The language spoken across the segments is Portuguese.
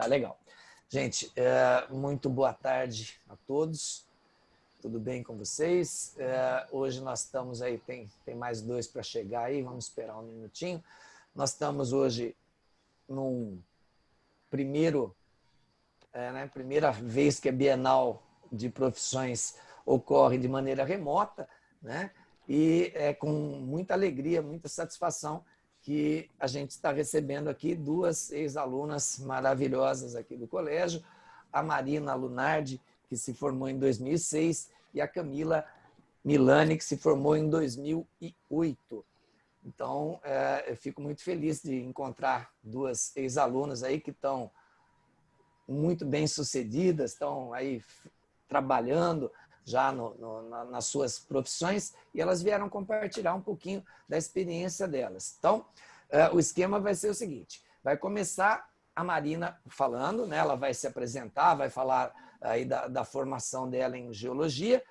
Tá legal. Gente, muito boa tarde a todos. Tudo bem com vocês? Hoje nós estamos aí, tem mais dois para chegar aí, vamos esperar um minutinho. Nós estamos hoje num primeira vez que a Bienal de Profissões ocorre de maneira remota, né? E é com muita alegria, muita satisfação que a gente está recebendo aqui duas ex-alunas maravilhosas aqui do colégio, a Marina Lunardi, que se formou em 2006, e a Camila Milani, que se formou em 2008. Então, eu fico muito feliz de encontrar duas ex-alunas aí que estão muito bem-sucedidas, estão aí trabalhando já nas suas profissões, e elas vieram compartilhar um pouquinho da experiência delas. Então, o esquema vai ser o seguinte, vai começar a Marina falando, né? Ela vai se apresentar, vai falar aí da formação dela em geologia,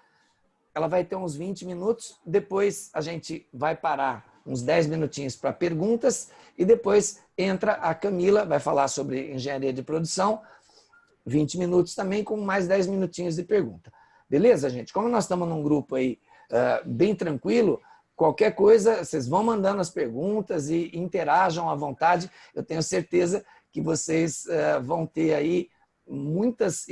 ela vai ter uns 20 minutos, depois a gente vai parar uns 10 minutinhos para perguntas, e depois entra a Camila, vai falar sobre engenharia de produção, 20 minutos também, com mais 10 minutinhos de pergunta. Beleza, gente? Como nós estamos num grupo aí bem tranquilo, qualquer coisa, vocês vão mandando as perguntas e interajam à vontade. Eu tenho certeza que vocês vão ter aí muitas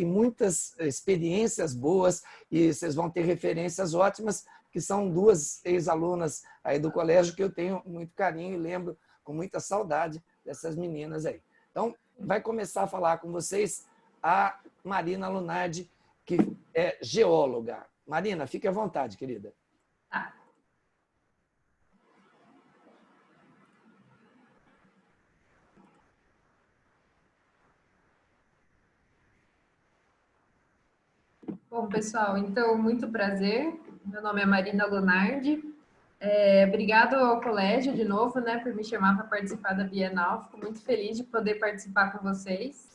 experiências boas e vocês vão ter referências ótimas, que são duas ex-alunas aí do colégio que eu tenho muito carinho e lembro com muita saudade dessas meninas aí. Então, vai começar a falar com vocês a Marina Lunardi, que é geóloga. Marina, fique à vontade, querida. Bom, pessoal, então, muito prazer. Meu nome é Marina Lunardi. Obrigado ao colégio, de novo, né, por me chamar para participar da Bienal. Fico muito feliz de poder participar com vocês.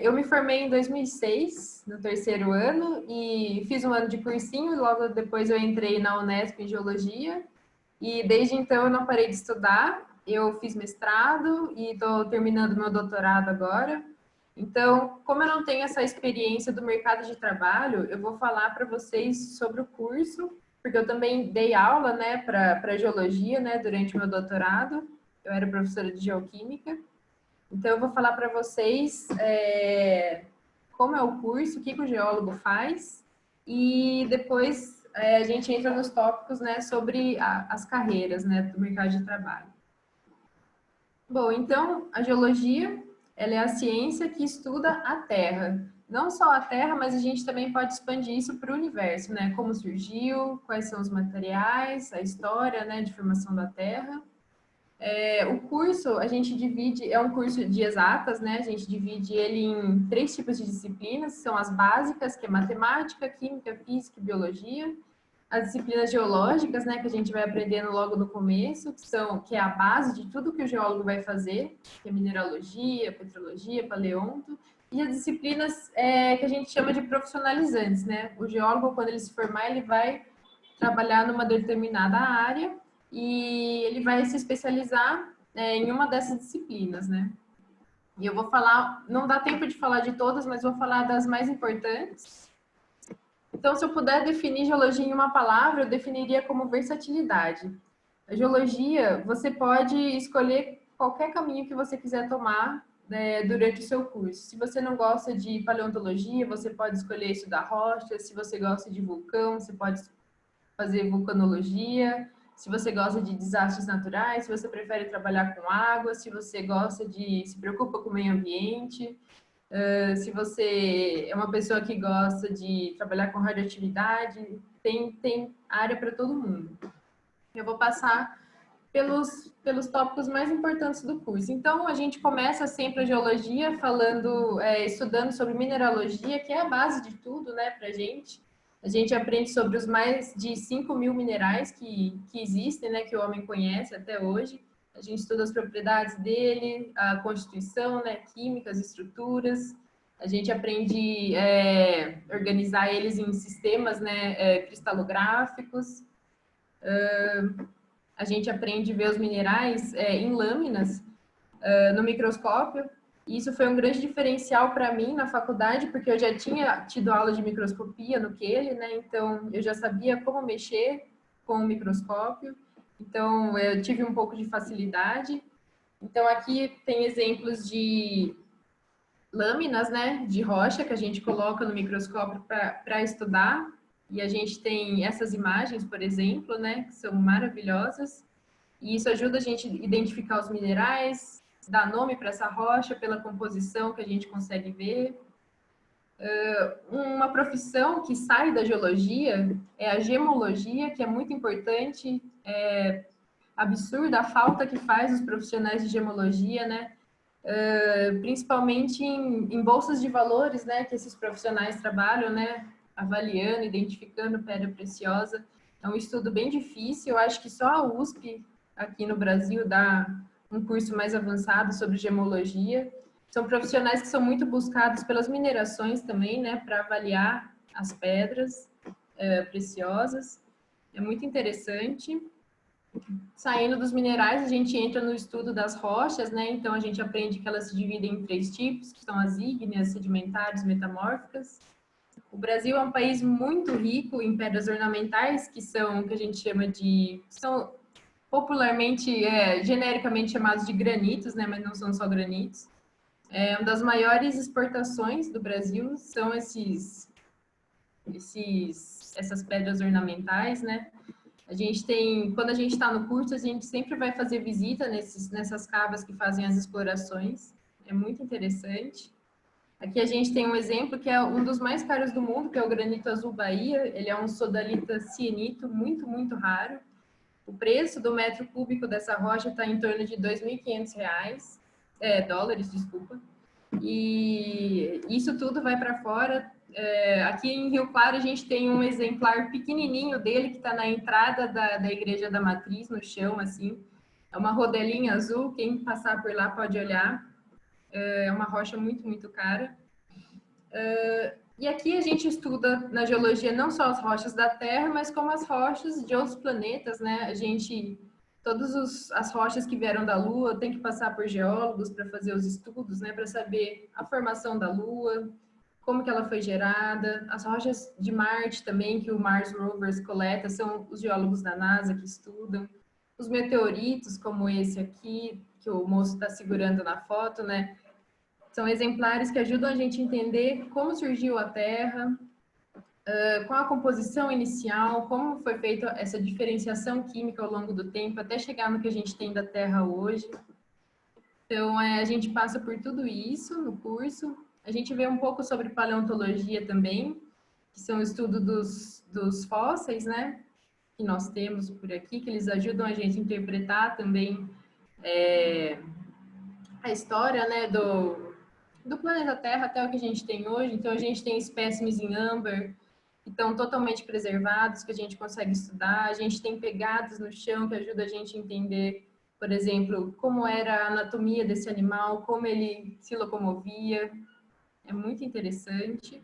Eu me formei em 2006, no terceiro ano, e fiz um ano de cursinho, logo depois eu entrei na Unesp em Geologia, e desde então eu não parei de estudar. Eu fiz mestrado e estou terminando meu doutorado agora. Então, como eu não tenho essa experiência do mercado de trabalho, eu vou falar para vocês sobre o curso, porque eu também dei aula, né, para geologia, né, durante o meu doutorado. Eu era professora de geoquímica. Então, eu vou falar para vocês como é o curso, o que o geólogo faz, e depois a gente entra nos tópicos, né, sobre as carreiras, né, do mercado de trabalho. Bom, então, a geologia, ela é a ciência que estuda a Terra. Não só a Terra, mas a gente também pode expandir isso para o universo, né? Como surgiu, quais são os materiais, a história, né, de formação da Terra. O curso, a gente divide, é um curso de exatas, né? A gente divide ele em 3 tipos de disciplinas, que são as básicas, que é matemática, química, física e biologia. As disciplinas geológicas, né, que a gente vai aprendendo logo no começo, que é a base de tudo que o geólogo vai fazer, que é mineralogia, petrologia, paleonto. E as disciplinas que a gente chama de profissionalizantes, né? O geólogo, quando ele se formar, ele vai trabalhar numa determinada área e ele vai se especializar em uma dessas disciplinas, né? E eu vou falar, não dá tempo de falar de todas, mas vou falar das mais importantes. Então, se eu puder definir geologia em uma palavra, eu definiria como versatilidade. A geologia, você pode escolher qualquer caminho que você quiser tomar durante o seu curso. Se você não gosta de paleontologia, você pode escolher estudar rochas. Se você gosta de vulcão, você pode fazer vulcanologia. Se você gosta de desastres naturais, se você prefere trabalhar com água, se você se preocupa com o meio ambiente, se você é uma pessoa que gosta de trabalhar com radioatividade, tem área para todo mundo. Eu vou passar pelos tópicos mais importantes do curso. Então, a gente começa sempre a geologia estudando sobre mineralogia, que é a base de tudo, né, para a gente. A gente aprende sobre os mais de 5.000 minerais que existem, né, que o homem conhece até hoje. A gente estuda as propriedades dele, a constituição, né, químicas, estruturas. A gente aprende a organizar eles em sistemas, né, cristalográficos. A gente aprende a ver os minerais em lâminas no microscópio. E isso foi um grande diferencial para mim na faculdade, porque eu já tinha tido aula de microscopia no QL, né? Então, eu já sabia como mexer com o microscópio. Então, eu tive um pouco de facilidade. Então, aqui tem exemplos de lâminas, né, de rocha que a gente coloca no microscópio para estudar. E a gente tem essas imagens, por exemplo, né, que são maravilhosas. E isso ajuda a gente a identificar os minerais, dar nome para essa rocha pela composição que a gente consegue ver. Uma profissão que sai da geologia é a gemologia, que é muito importante. É absurda a falta que faz os profissionais de gemologia, né? Principalmente em bolsas de valores, né? Que esses profissionais trabalham, né? Avaliando, identificando pedra preciosa. É um estudo bem difícil. Eu acho que só a USP aqui no Brasil dá um curso mais avançado sobre gemologia. São profissionais que são muito buscados pelas minerações também, né? Para avaliar as pedras preciosas. É muito interessante. Saindo dos minerais, a gente entra no estudo das rochas, né? Então, a gente aprende que elas se dividem em 3 tipos, que são as ígneas, sedimentares, metamórficas. O Brasil é um país muito rico em pedras ornamentais, que são o que a gente chama de... são popularmente, genericamente chamados de granitos, né? Mas não são só granitos. Uma das maiores exportações do Brasil são essas pedras ornamentais, né? A gente tem, quando a gente está no curso, a gente sempre vai fazer visita nessas cavas que fazem as explorações. É muito interessante. Aqui a gente tem um exemplo que é um dos mais caros do mundo, que é o granito azul Bahia. Ele é um sodalita cianito muito, muito raro. O preço do metro cúbico dessa rocha está em torno de R$ 2.500, dólares, desculpa. E isso tudo vai para fora. Aqui em Rio Claro, a gente tem um exemplar pequenininho dele que está na entrada da Igreja da Matriz, no chão, assim. É uma rodelinha azul, quem passar por lá pode olhar. É uma rocha muito, muito cara. E aqui a gente estuda na geologia não só as rochas da Terra, mas como as rochas de outros planetas, né? Todas as rochas que vieram da Lua tem que passar por geólogos para fazer os estudos, né? Para saber a formação da Lua, como que ela foi gerada. As rochas de Marte também, que o Mars Rovers coleta, são os geólogos da NASA que estudam. Os meteoritos, como esse aqui, que o moço está segurando na foto, né? São exemplares que ajudam a gente a entender como surgiu a Terra, qual a composição inicial, como foi feita essa diferenciação química ao longo do tempo, até chegar no que a gente tem da Terra hoje. Então, a gente passa por tudo isso no curso. A gente vê um pouco sobre paleontologia também, que são o estudo dos fósseis, né? Que nós temos por aqui, que eles ajudam a gente a interpretar também a história, né, do planeta Terra até o que a gente tem hoje. Então, a gente tem espécimes em âmbar que estão totalmente preservados, que a gente consegue estudar. A gente tem pegadas no chão que ajudam a gente a entender, por exemplo, como era a anatomia desse animal, como ele se locomovia. É muito interessante.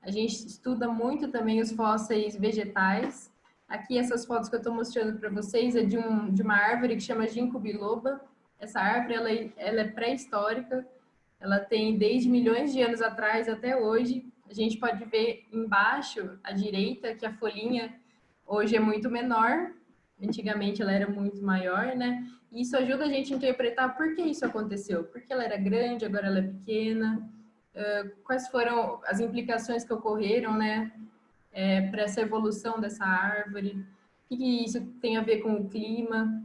A gente estuda muito também os fósseis vegetais. Aqui, essas fotos que eu estou mostrando para vocês é de uma árvore que chama ginkgo biloba. Essa árvore ela é pré-histórica. Ela tem desde milhões de anos atrás até hoje. A gente pode ver embaixo, à direita, que a folhinha hoje é muito menor. Antigamente ela era muito maior, né? E isso ajuda a gente a interpretar por que isso aconteceu. Por que ela era grande, agora ela é pequena. Quais foram as implicações que ocorreram, né? Para essa evolução dessa árvore. O que isso tem a ver com o clima.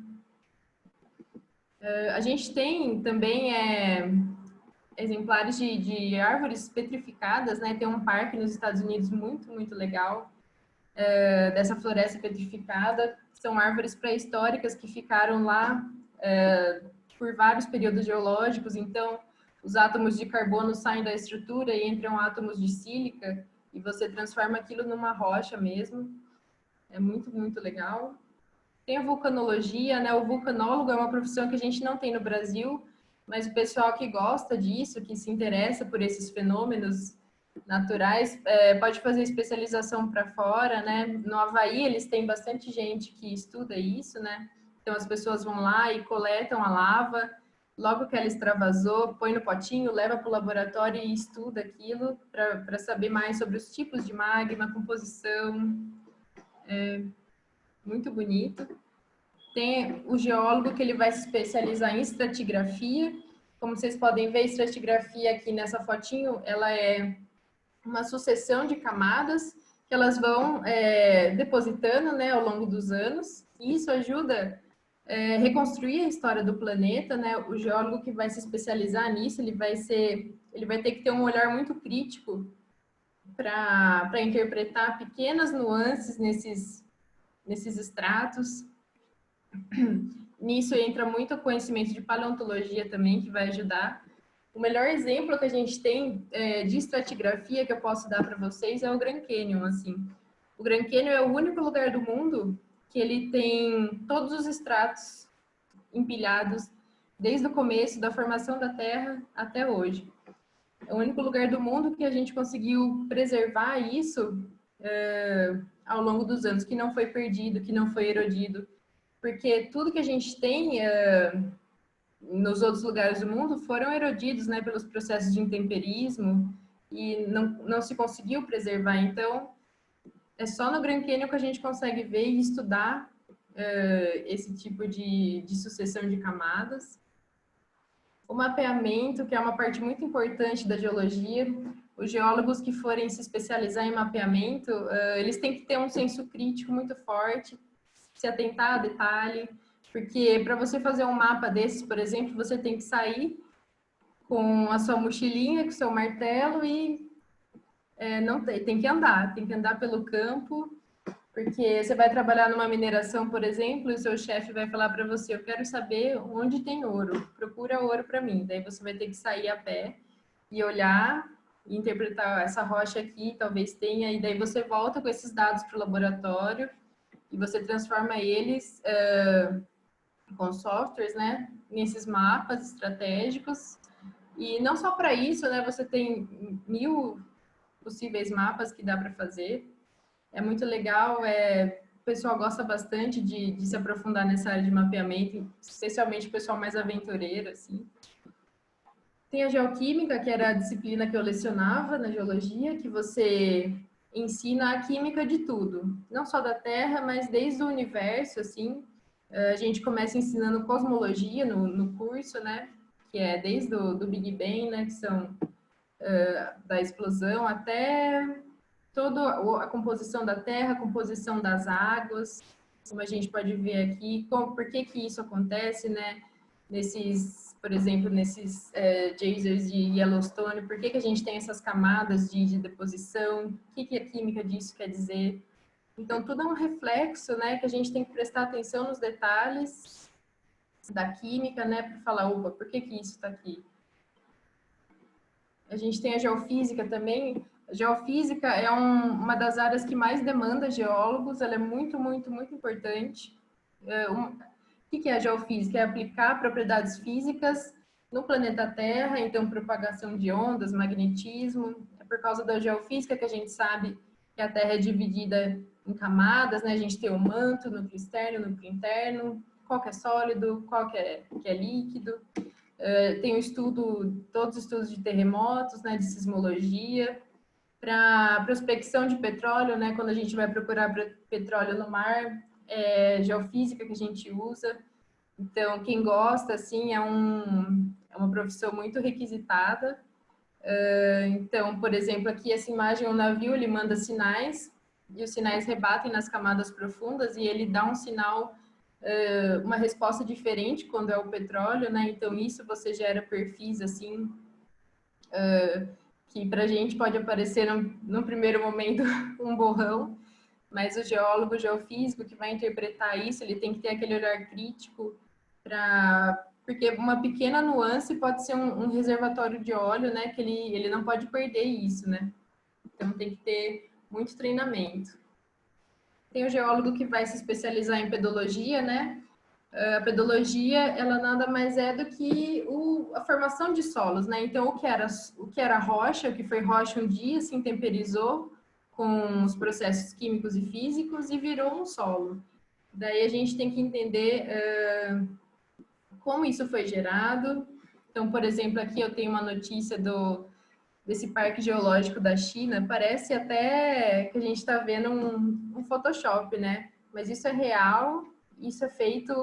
A gente tem também exemplares de árvores petrificadas, né? Tem um parque nos Estados Unidos muito, muito legal dessa floresta petrificada. São árvores pré-históricas que ficaram lá por vários períodos geológicos. Então, os átomos de carbono saem da estrutura e entram átomos de sílica e você transforma aquilo numa rocha mesmo. É muito, muito legal. Tem a vulcanologia, né? O vulcanólogo é uma profissão que a gente não tem no Brasil, mas o pessoal que gosta disso, que se interessa por esses fenômenos naturais, pode fazer especialização para fora, né? No Havaí, eles têm bastante gente que estuda isso, né? Então, as pessoas vão lá e coletam a lava logo que ela extravasou, põe no potinho, leva para o laboratório e estuda aquilo para saber mais sobre os tipos de magma, composição. É muito bonito. Tem o geólogo que ele vai se especializar em estratigrafia. Como vocês podem ver, a estratigrafia aqui nessa fotinho, ela é uma sucessão de camadas que elas vão depositando, né, ao longo dos anos. E isso ajuda reconstruir a história do planeta, né? O geólogo que vai se especializar nisso, ele vai ter que ter um olhar muito crítico para interpretar pequenas nuances nesses estratos. Nisso entra muito o conhecimento de paleontologia também, que vai ajudar. O melhor exemplo que a gente tem de estratigrafia que eu posso dar para vocês é o Grand Canyon, assim. O Grand Canyon é o único lugar do mundo que ele tem todos os estratos empilhados desde o começo da formação da Terra até hoje. É o único lugar do mundo que a gente conseguiu preservar isso ao longo dos anos, que não foi perdido, que não foi erodido. Porque tudo que a gente tem nos outros lugares do mundo foram erodidos, né, pelos processos de intemperismo e não se conseguiu preservar. Então, é só no Grand Canyon que a gente consegue ver e estudar esse tipo de sucessão de camadas. O mapeamento, que é uma parte muito importante da geologia. Os geólogos que forem se especializar em mapeamento, eles têm que ter um senso crítico muito forte, se atentar a detalhe, porque para você fazer um mapa desses, por exemplo, você tem que sair com a sua mochilinha, com o seu martelo e tem que andar pelo campo, porque você vai trabalhar numa mineração, por exemplo, e o seu chefe vai falar para você, eu quero saber onde tem ouro, procura ouro para mim. Daí você vai ter que sair a pé e olhar e interpretar essa rocha aqui, talvez tenha, e daí você volta com esses dados para o laboratório e você transforma eles com softwares, né, nesses mapas estratégicos. E não só para isso, né, você tem 1000 possíveis mapas que dá para fazer. É muito legal, o pessoal gosta bastante de se aprofundar nessa área de mapeamento, especialmente o pessoal mais aventureiro, assim. Tem a geoquímica, que era a disciplina que eu lecionava na geologia, que você ensina a química de tudo, não só da Terra, mas desde o universo, assim. A gente começa ensinando cosmologia no curso, né? Que é desde do Big Bang, né? Que são da explosão até toda a composição da Terra, a composição das águas, como a gente pode ver aqui, por que isso acontece, né? Por exemplo, nesses geysers de Yellowstone, por que a gente tem essas camadas de deposição, o que a química disso quer dizer. Então, tudo é um reflexo, né, que a gente tem que prestar atenção nos detalhes da química, né, para falar, opa, por que isso está aqui? A gente tem a geofísica também. A geofísica é uma das áreas que mais demanda geólogos, ela é muito, muito, muito importante. O que é a geofísica? É aplicar propriedades físicas no planeta Terra, então propagação de ondas, magnetismo. É por causa da geofísica que a gente sabe que a Terra é dividida em camadas, né? A gente tem o manto, núcleo externo, núcleo interno, qual que é sólido, qual que é líquido. Tem todos os estudos de terremotos, né, de sismologia, para prospecção de petróleo, né, quando a gente vai procurar petróleo no mar, geofísica que a gente usa. Então, quem gosta, assim, é uma profissão muito requisitada. Então, por exemplo, aqui essa imagem, o navio, ele manda sinais, e os sinais rebatem nas camadas profundas, e ele dá um sinal, uma resposta diferente quando é o petróleo, né? Então, isso você gera perfis, assim, que para a gente pode aparecer, no primeiro momento, um borrão, mas o geólogo, o geofísico, que vai interpretar isso, ele tem que ter aquele olhar crítico porque uma pequena nuance pode ser um reservatório de óleo, né, que ele não pode perder isso, né? Então tem que ter muito treinamento. Tem o geólogo que vai se especializar em pedologia, né? A pedologia, ela nada mais é do que a formação de solos, né? Então, o que era rocha, o que foi rocha um dia, se intemperizou com os processos químicos e físicos e virou um solo. Daí a gente tem que entender como isso foi gerado. Então, por exemplo, aqui eu tenho uma notícia desse parque geológico da China. Parece até que a gente está vendo um Photoshop, né? Mas isso é real, isso é feito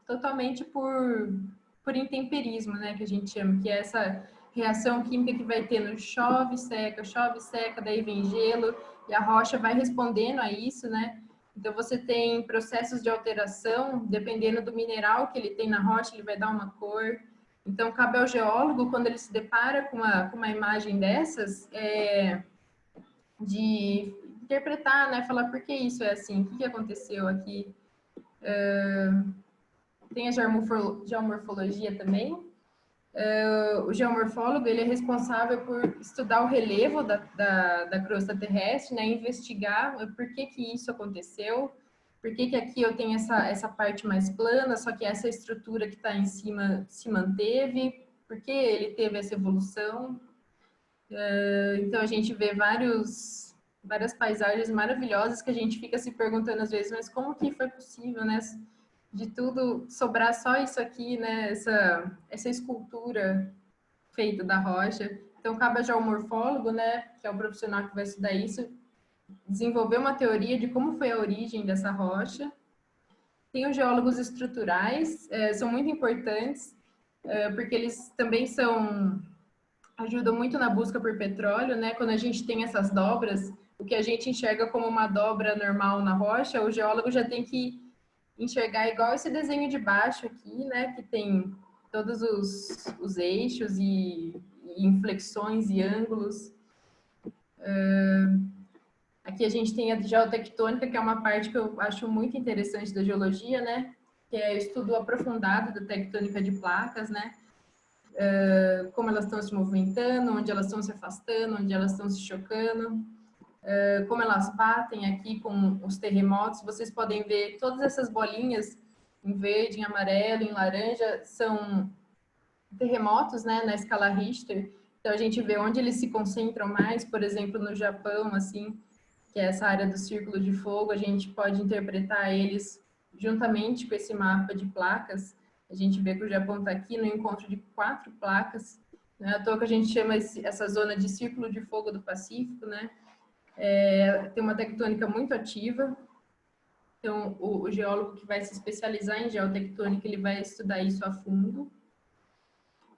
totalmente por intemperismo, né? Que a gente chama, que é essa reação química que vai tendo chove, seca, daí vem gelo, e a rocha vai respondendo a isso, né? Então, você tem processos de alteração, dependendo do mineral que ele tem na rocha, ele vai dar uma cor. Então, cabe ao geólogo, quando ele se depara com uma imagem dessas, de interpretar, né? Falar por que isso é assim, o que aconteceu aqui. Tem a geomorfologia também. O geomorfólogo, ele é responsável por estudar o relevo da crosta terrestre, né? Investigar por que isso aconteceu, por que aqui eu tenho essa parte mais plana, só que essa estrutura que está em cima se manteve, por que ele teve essa evolução. Então, a gente vê várias paisagens maravilhosas que a gente fica se perguntando às vezes, mas como que foi possível, né? De tudo sobrar só isso aqui, né? Essa escultura feita da rocha. Então, cabe ao geomorfólogo, né? Que é o profissional que vai estudar isso, desenvolver uma teoria de como foi a origem dessa rocha. Tem os geólogos estruturais, são muito importantes, porque eles também ajudam muito na busca por petróleo, né? Quando a gente tem essas dobras, o que a gente enxerga como uma dobra normal na rocha, o geólogo já tem que enxergar igual esse desenho de baixo aqui, né? Que tem todos os eixos e inflexões e ângulos. Aqui a gente tem a geotectônica, que é uma parte que eu acho muito interessante da geologia, né? Que é o estudo aprofundado da tectônica de placas, né? Como elas estão se movimentando, onde elas estão se afastando, onde elas estão se chocando, como elas batem aqui com os terremotos. Vocês podem ver todas essas bolinhas em verde, em amarelo, em laranja, são terremotos, né, na escala Richter. Então a gente vê onde eles se concentram mais, por exemplo, no Japão, assim, que é essa área do círculo de fogo, a gente pode interpretar eles juntamente com esse mapa de placas. A gente vê que o Japão está aqui no encontro de 4 placas, né? À toa que a gente chama essa zona de círculo de fogo do Pacífico, né? Tem uma tectônica muito ativa. Então, o geólogo que vai se especializar em geotectônica, ele vai estudar isso a fundo.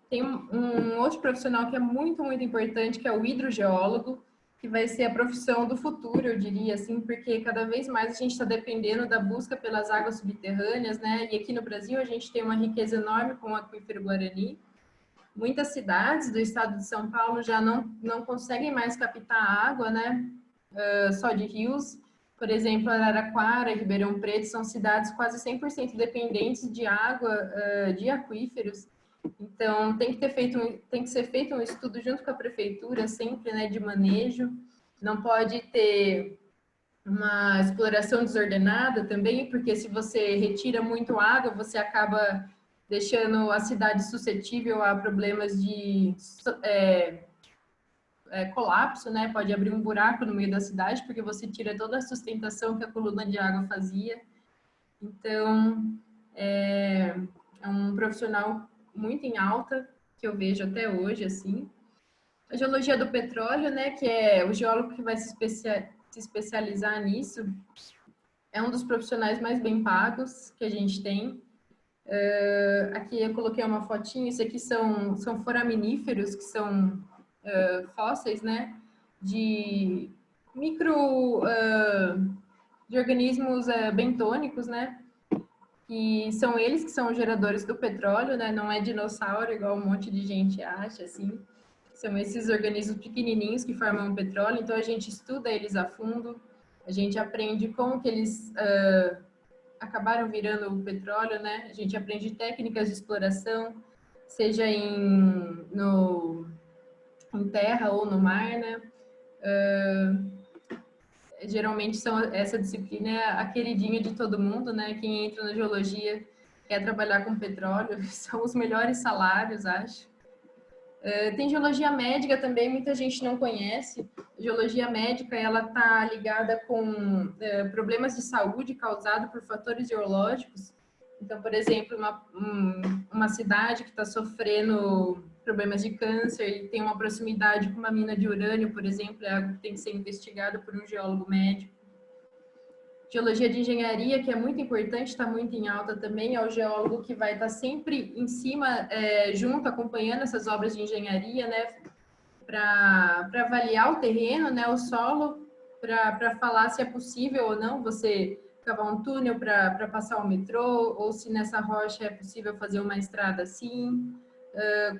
Tem um outro profissional que é muito, muito importante, que é o hidrogeólogo, que vai ser a profissão do futuro, eu diria, assim, porque cada vez mais a gente está dependendo da busca pelas águas subterrâneas, né? E aqui no Brasil a gente tem uma riqueza enorme com o aquífero Guarani. Muitas cidades do estado de São Paulo já não conseguem mais captar água, né? Só de rios. Por exemplo, Araraquara e Ribeirão Preto são cidades quase 100% dependentes de água, de aquíferos. Então, tem que ser feito um estudo junto com a prefeitura, sempre, né, de manejo. Não pode ter uma exploração desordenada também, porque se você retira muito água, você acaba deixando a cidade suscetível a problemas de colapso, né? Pode abrir um buraco no meio da cidade, porque você tira toda a sustentação que a coluna de água fazia. Então, é um profissional muito em alta, que eu vejo até hoje, assim. A geologia do petróleo, né, que é o geólogo que vai se especializar nisso, é um dos profissionais mais bem pagos que a gente tem. Aqui eu coloquei uma fotinha, isso aqui são foraminíferos, que são fósseis, né, de de organismos bentônicos, né, que são eles que são os geradores do petróleo, né? Não é dinossauro, igual um monte de gente acha, assim. São esses organismos pequenininhos que formam o petróleo, então a gente estuda eles a fundo, a gente aprende como que eles acabaram virando o petróleo, né? A gente aprende técnicas de exploração, seja em terra ou no mar, né? Geralmente essa disciplina é a queridinha de todo mundo, né? Quem entra na geologia quer trabalhar com petróleo, são os melhores salários, acho. Tem geologia médica também, muita gente não conhece. A geologia médica, ela está ligada com problemas de saúde causados por fatores geológicos. Então, por exemplo, uma cidade que está sofrendo problemas de câncer e tem uma proximidade com uma mina de urânio, por exemplo, é algo que tem que ser investigado por um geólogo médico. Geologia de engenharia, que é muito importante, está muito em alta também, é o geólogo que vai estar sempre em cima, junto, acompanhando essas obras de engenharia, né, para avaliar o terreno, né, o solo, para falar se é possível ou não você cavar um túnel para passar o metrô, ou se nessa rocha é possível fazer uma estrada assim,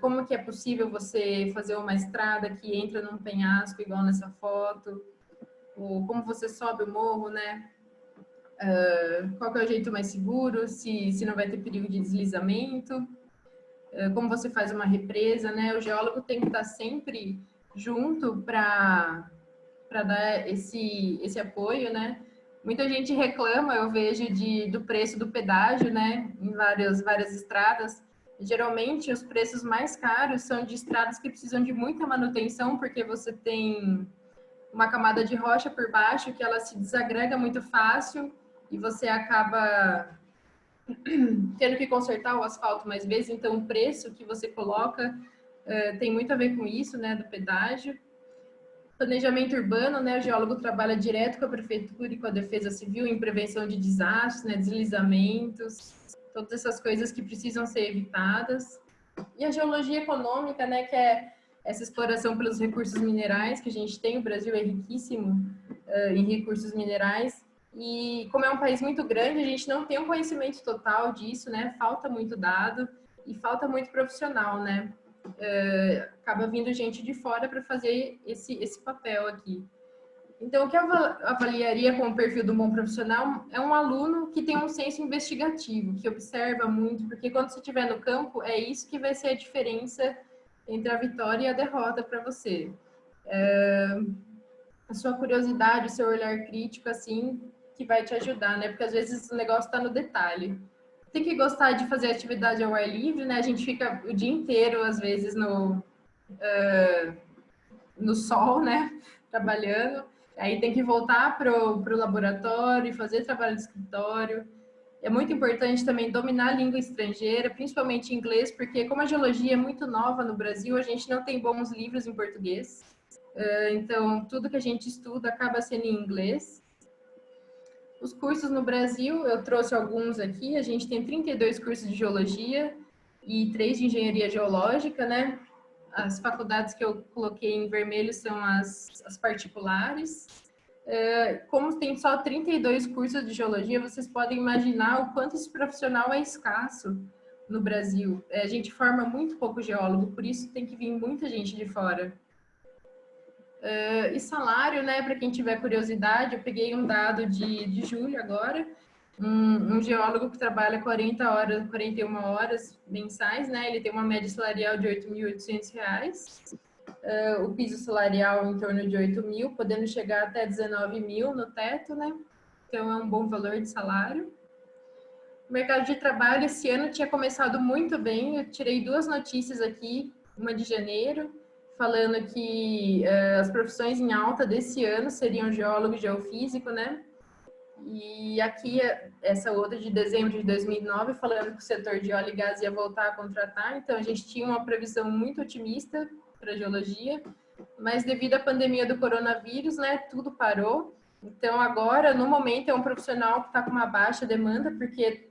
como que é possível você fazer uma estrada que entra num penhasco igual nessa foto, ou como você sobe o morro, né? Qual que é o jeito mais seguro, se não vai ter perigo de deslizamento, como você faz uma represa, né? O geólogo tem que estar sempre junto para dar esse apoio, né? Muita gente reclama, eu vejo, do preço do pedágio, né? Em várias estradas. Geralmente, os preços mais caros são de estradas que precisam de muita manutenção, porque você tem uma camada de rocha por baixo que ela se desagrega muito fácil e você acaba tendo que consertar o asfalto mais vezes, então o preço que você coloca tem muito a ver com isso, né, do pedágio. Planejamento urbano, né, o geólogo trabalha direto com a prefeitura e com a defesa civil em prevenção de desastres, né, deslizamentos, todas essas coisas que precisam ser evitadas. E a geologia econômica, né, que é essa exploração pelos recursos minerais que a gente tem, o Brasil é riquíssimo em recursos minerais, e como é um país muito grande, a gente não tem um conhecimento total disso, né? Falta muito dado e falta muito profissional, né? Acaba vindo gente de fora para fazer esse papel aqui. Então, o que eu avaliaria como perfil de um bom profissional é um aluno que tem um senso investigativo, que observa muito, porque quando você estiver no campo, é isso que vai ser a diferença entre a vitória e a derrota para você. A sua curiosidade, o seu olhar crítico, assim, que vai te ajudar, né? Porque às vezes o negócio está no detalhe. Tem que gostar de fazer atividade ao ar livre, né? A gente fica o dia inteiro, às vezes, no sol, né? Trabalhando. Aí tem que voltar pro laboratório e fazer trabalho de escritório. É muito importante também dominar a língua estrangeira, principalmente inglês, porque como a geologia é muito nova no Brasil, a gente não tem bons livros em português. Então, tudo que a gente estuda acaba sendo em inglês. Os cursos no Brasil, eu trouxe alguns aqui. A gente tem 32 cursos de geologia e 3 de engenharia geológica, né? As faculdades que eu coloquei em vermelho são as particulares. Como tem só 32 cursos de geologia, vocês podem imaginar o quanto esse profissional é escasso no Brasil. A gente forma muito pouco geólogo, por isso tem que vir muita gente de fora. E salário, né, para quem tiver curiosidade, eu peguei um dado de julho agora, um geólogo que trabalha 41 horas mensais, né, ele tem uma média salarial de R$ 8.800, o piso salarial em torno de 8 mil, podendo chegar até 19 mil no teto, né, então é um bom valor de salário. O mercado de trabalho esse ano tinha começado muito bem, eu tirei 2 notícias aqui, uma de janeiro, falando que as profissões em alta desse ano seriam geólogo e geofísico, né? E aqui, essa outra de dezembro de 2009, falando que o setor de óleo e gás ia voltar a contratar. Então, a gente tinha uma previsão muito otimista para a geologia, mas devido à pandemia do coronavírus, né, tudo parou. Então, agora, no momento, é um profissional que está com uma baixa demanda, porque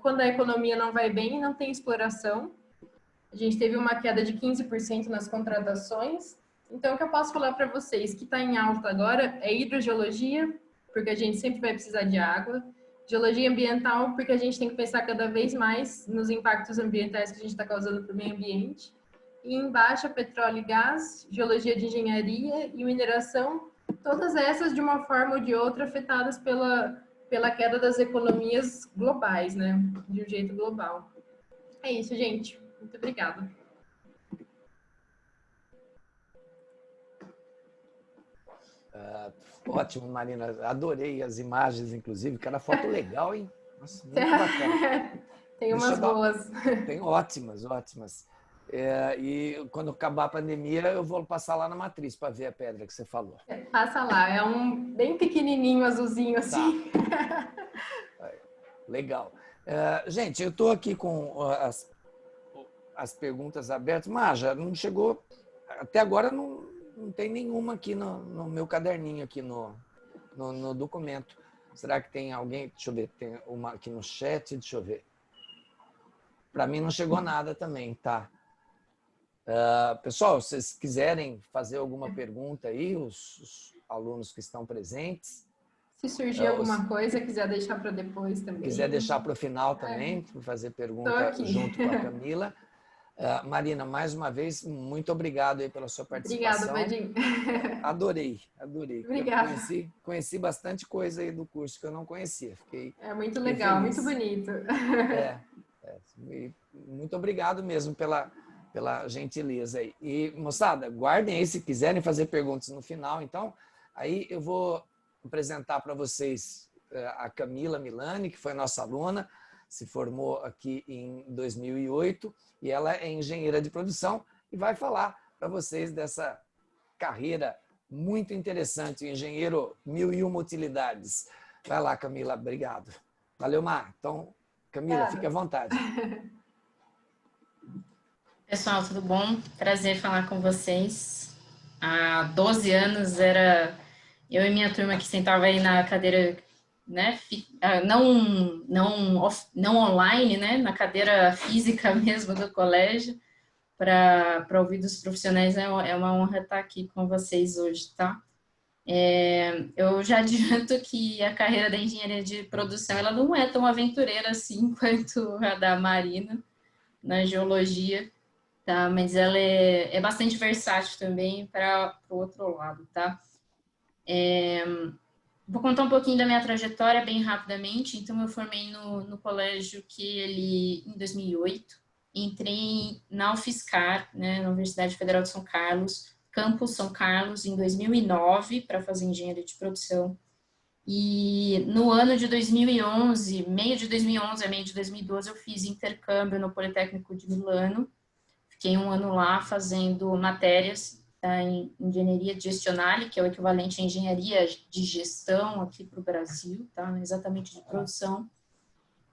quando a economia não vai bem, não tem exploração. A gente teve uma queda de 15% nas contratações. Então, o que eu posso falar para vocês que está em alta agora é hidrogeologia, porque a gente sempre vai precisar de água. Geologia ambiental, porque a gente tem que pensar cada vez mais nos impactos ambientais que a gente está causando para o meio ambiente. E embaixo, petróleo e gás, geologia de engenharia e mineração, todas essas, de uma forma ou de outra, afetadas pela queda das economias globais, né? De um jeito global. É isso, gente. Muito obrigada. Ótimo, Marina. Adorei as imagens, inclusive. Cada foto legal, hein? Nossa, muito bacana. Tem umas boas. Tem ótimas, ótimas. E quando acabar a pandemia, eu vou passar lá na matriz para ver a pedra que você falou. Passa lá. É um bem pequenininho, azulzinho assim. Tá. Legal. Gente, eu estou aqui com as perguntas abertas. Maja, não chegou... Até agora não tem nenhuma aqui no meu caderninho, aqui no documento. Será que tem alguém? Deixa eu ver, tem uma aqui no chat, deixa eu ver. Para mim não chegou nada também, tá? Pessoal, se vocês quiserem fazer alguma pergunta aí, os alunos que estão presentes. Se surgir alguma coisa, quiser deixar para depois também. Quiser deixar para o final também, para fazer pergunta junto com a Camila. Marina, mais uma vez, muito obrigado aí pela sua participação. Obrigada, Badinho. Adorei. Obrigada. Conheci bastante coisa aí do curso que eu não conhecia. É muito legal, muito bonito. Muito obrigado mesmo pela gentileza aí. E, moçada, guardem aí se quiserem fazer perguntas no final. Então, aí eu vou apresentar para vocês a Camila Milani, que foi nossa aluna, se formou aqui em 2008 e ela é engenheira de produção e vai falar para vocês dessa carreira muito interessante, engenheiro 1001 utilidades. Vai lá, Camila, obrigado. Valeu, Mar. Então, Camila, fique à vontade. Pessoal, tudo bom? Prazer falar com vocês. Há 12 anos era eu e minha turma que sentava aí na cadeira, né, não online, né, na cadeira física mesmo do colégio, para ouvir dos profissionais. É uma honra estar aqui com vocês hoje, tá? Eu já adianto que a carreira da engenharia de produção, ela não é tão aventureira assim quanto a da Marina, na geologia, tá? Mas ela é bastante versátil também para o outro lado, tá? Vou contar um pouquinho da minha trajetória bem rapidamente. Então, eu formei no colégio em 2008, entrei na UFSCar, né, na Universidade Federal de São Carlos, campus São Carlos, em 2009, para fazer engenharia de produção. E no ano de 2011, meio de 2011 a meio de 2012, eu fiz intercâmbio no Politécnico de Milano. Fiquei um ano lá fazendo matérias em engenharia gestionale, que é o equivalente à engenharia de gestão aqui para o Brasil, tá? Exatamente de produção.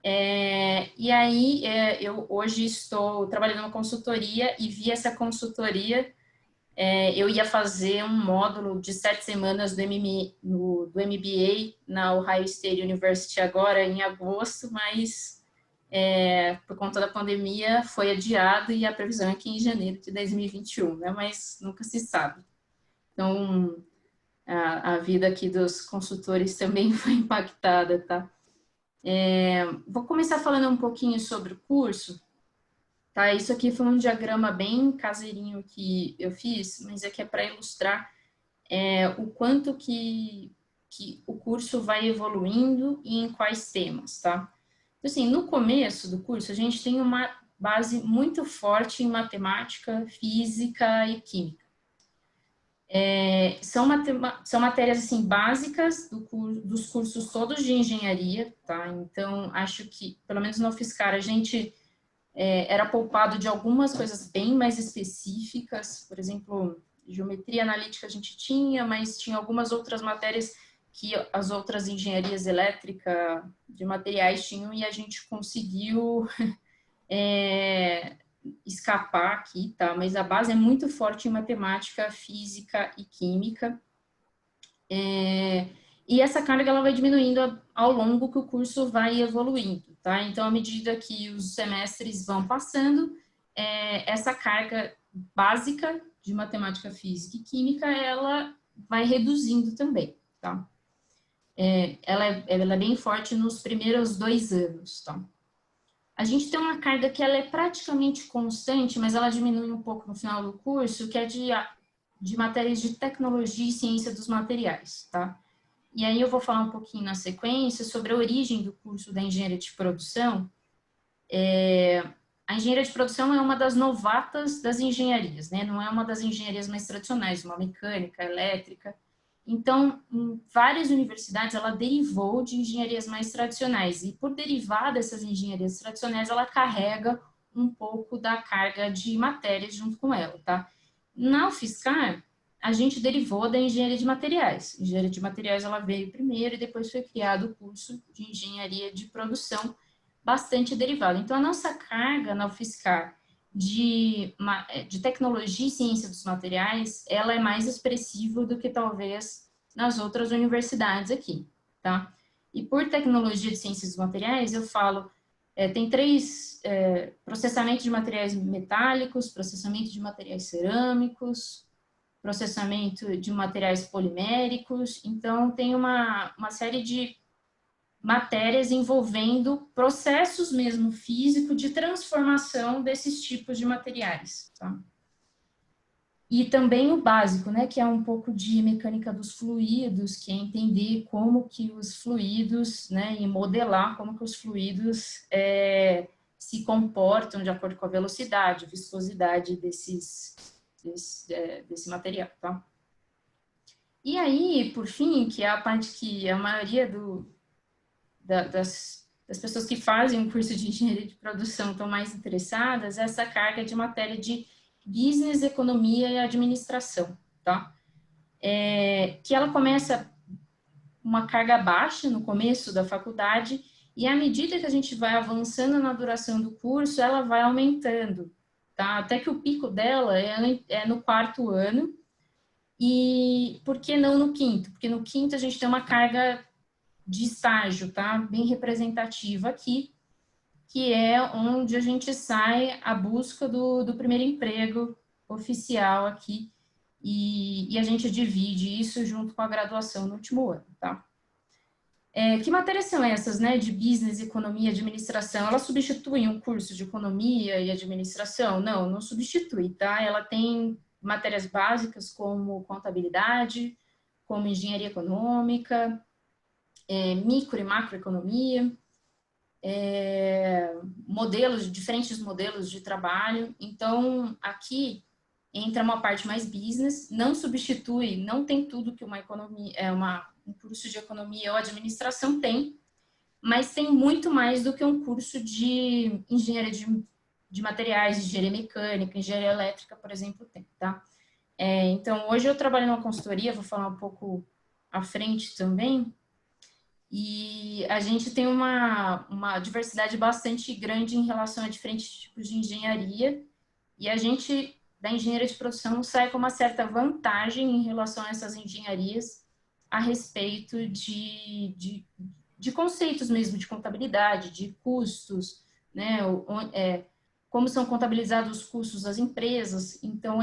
E aí, eu hoje estou trabalhando numa consultoria e via essa consultoria, eu ia fazer um módulo de 7 semanas do MBA na Ohio State University agora em agosto, mas por conta da pandemia foi adiado e a previsão é que em janeiro de 2021, né? Mas nunca se sabe. Então, a vida aqui dos consultores também foi impactada, tá? Vou começar falando um pouquinho sobre o curso, tá? Isso aqui foi um diagrama bem caseirinho que eu fiz, mas é que é para ilustrar o quanto que o curso vai evoluindo e em quais temas, tá? Então, assim, no começo do curso, a gente tem uma base muito forte em matemática, física e química. São matérias, assim, básicas dos cursos todos de engenharia, tá? Então, acho que, pelo menos no UFSCar, a gente era poupado de algumas coisas bem mais específicas, por exemplo, geometria analítica a gente tinha, mas tinha algumas outras matérias que as outras engenharias elétrica de materiais tinham e a gente conseguiu escapar aqui, tá? Mas a base é muito forte em matemática, física e química. E essa carga ela vai diminuindo ao longo que o curso vai evoluindo, tá? Então, à medida que os semestres vão passando, essa carga básica de matemática, física e química, ela vai reduzindo também, tá? Ela é bem forte nos primeiros 2 anos, tá? A gente tem uma carga que ela é praticamente constante, mas ela diminui um pouco no final do curso, que é de matérias de tecnologia e ciência dos materiais, tá? E aí eu vou falar um pouquinho na sequência sobre a origem do curso da engenharia de produção. A engenharia de produção é uma das novatas das engenharias, né? Não é uma das engenharias mais tradicionais, uma mecânica, elétrica. Então, em várias universidades, ela derivou de engenharias mais tradicionais. E por derivar dessas engenharias tradicionais, ela carrega um pouco da carga de matérias junto com ela, tá? Na UFSCar, a gente derivou da engenharia de materiais. A engenharia de materiais, ela veio primeiro e depois foi criado o curso de engenharia de produção, bastante derivado. Então, a nossa carga na UFSCar de tecnologia e ciência dos materiais, ela é mais expressiva do que talvez nas outras universidades aqui, tá? E por tecnologia de ciências dos materiais, eu falo, tem três, processamento de materiais metálicos, processamento de materiais cerâmicos, processamento de materiais poliméricos, então tem uma série de matérias envolvendo processos mesmo físicos de transformação desses tipos de materiais, tá? E também o básico, né, que é um pouco de mecânica dos fluidos, que é entender como que os fluidos, né, e modelar como que os fluidos se comportam de acordo com a velocidade, viscosidade desse material, tá? E aí, por fim, que é a parte que a maioria das pessoas que fazem o curso de engenharia de produção estão mais interessadas, essa carga de matéria de business, economia e administração, tá? Que ela começa uma carga baixa no começo da faculdade e à medida que a gente vai avançando na duração do curso, ela vai aumentando, tá? Até que o pico dela é no 4º ano. E por que não no 5º? Porque no 5º a gente tem uma carga de estágio, tá? Bem representativa aqui, que é onde a gente sai à busca do primeiro emprego oficial aqui, e a gente divide isso junto com a graduação no último ano, tá? Que matérias são essas, né, de business, economia e administração? Elas substituem um curso de economia e administração? Não, não substitui, tá? Ela tem matérias básicas como contabilidade, como engenharia econômica, micro e macroeconomia, diferentes modelos de trabalho. Então, aqui entra uma parte mais business, não substitui, não tem tudo que uma economia, um curso de economia ou administração tem, mas tem muito mais do que um curso de engenharia de materiais, engenharia mecânica, engenharia elétrica, por exemplo, tem, tá? Então, hoje eu trabalho numa consultoria, vou falar um pouco à frente também, e a gente tem uma diversidade bastante grande em relação a diferentes tipos de engenharia, e a gente, da engenharia de produção, sai com uma certa vantagem em relação a essas engenharias a respeito de conceitos mesmo, de contabilidade, de custos, né, como são contabilizados os custos das empresas. Então,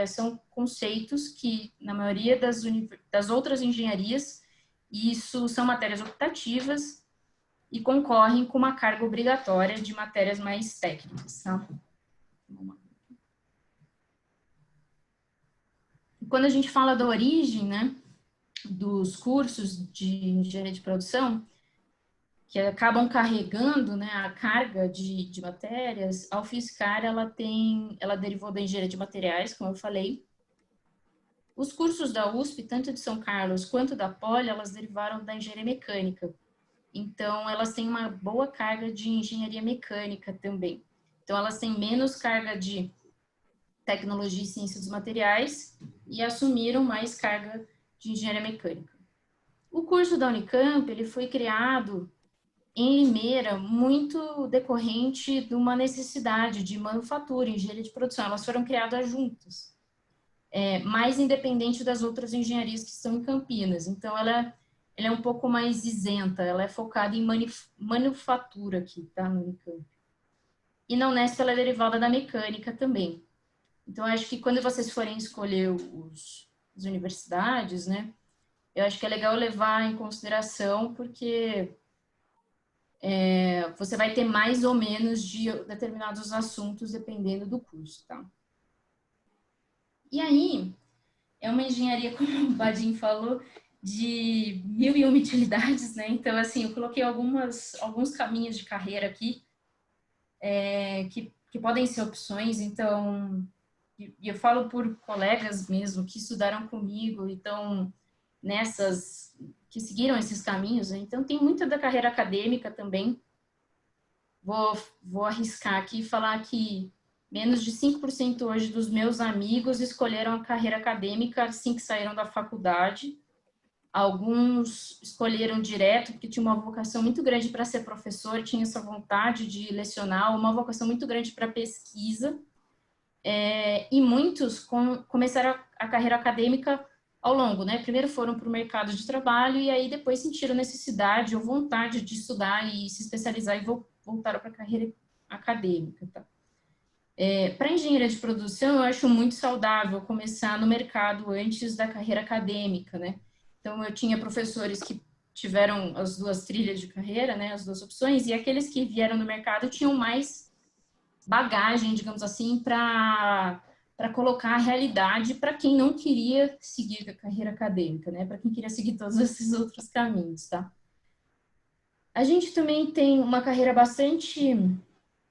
são conceitos que, na maioria das outras engenharias, isso são matérias optativas e concorrem com uma carga obrigatória de matérias mais técnicas, tá? Quando a gente fala da origem, né, dos cursos de engenharia de produção, que acabam carregando, né, a carga de matérias, a UFSCar, ela derivou da engenharia de materiais, como eu falei. Os cursos da USP, tanto de São Carlos quanto da Poli, elas derivaram da engenharia mecânica. Então, elas têm uma boa carga de engenharia mecânica também. Então, elas têm menos carga de tecnologia e ciência dos materiais e assumiram mais carga de engenharia mecânica. O curso da Unicamp, ele foi criado em Limeira, muito decorrente de uma necessidade de manufatura, engenharia de produção. Elas foram criadas juntas, mais independente das outras engenharias que estão em Campinas. Então, ela é um pouco mais isenta, ela é focada em manufatura aqui, tá, no Unicamp. E na Unesp, ela é derivada da mecânica também. Então, acho que quando vocês forem escolher as universidades, né, eu acho que é legal levar em consideração, porque você vai ter mais ou menos de determinados assuntos dependendo do curso, tá? E aí, é uma engenharia, como o Badim falou, de 1001 utilidades, né? Então, assim, eu coloquei alguns caminhos de carreira aqui, que podem ser opções. Então, e eu falo por colegas mesmo que estudaram comigo, então, que seguiram esses caminhos, né? Então, tem muito da carreira acadêmica também. Vou arriscar aqui e falar que menos de 5% hoje dos meus amigos escolheram a carreira acadêmica assim que saíram da faculdade. Alguns escolheram direto, porque tinha uma vocação muito grande para ser professor, tinha essa vontade de lecionar, uma vocação muito grande para pesquisa, e muitos começaram a carreira acadêmica ao longo, né? Primeiro foram para o mercado de trabalho e aí depois sentiram necessidade ou vontade de estudar e se especializar e voltaram para a carreira acadêmica, tá? Para engenharia de produção, eu acho muito saudável começar no mercado antes da carreira acadêmica, né? Então, eu tinha professores que tiveram as duas trilhas de carreira, né, as duas opções, e aqueles que vieram no mercado tinham mais bagagem, digamos assim, para colocar a realidade para quem não queria seguir a carreira acadêmica, né, para quem queria seguir todos esses outros caminhos, tá? A gente também tem uma carreira bastante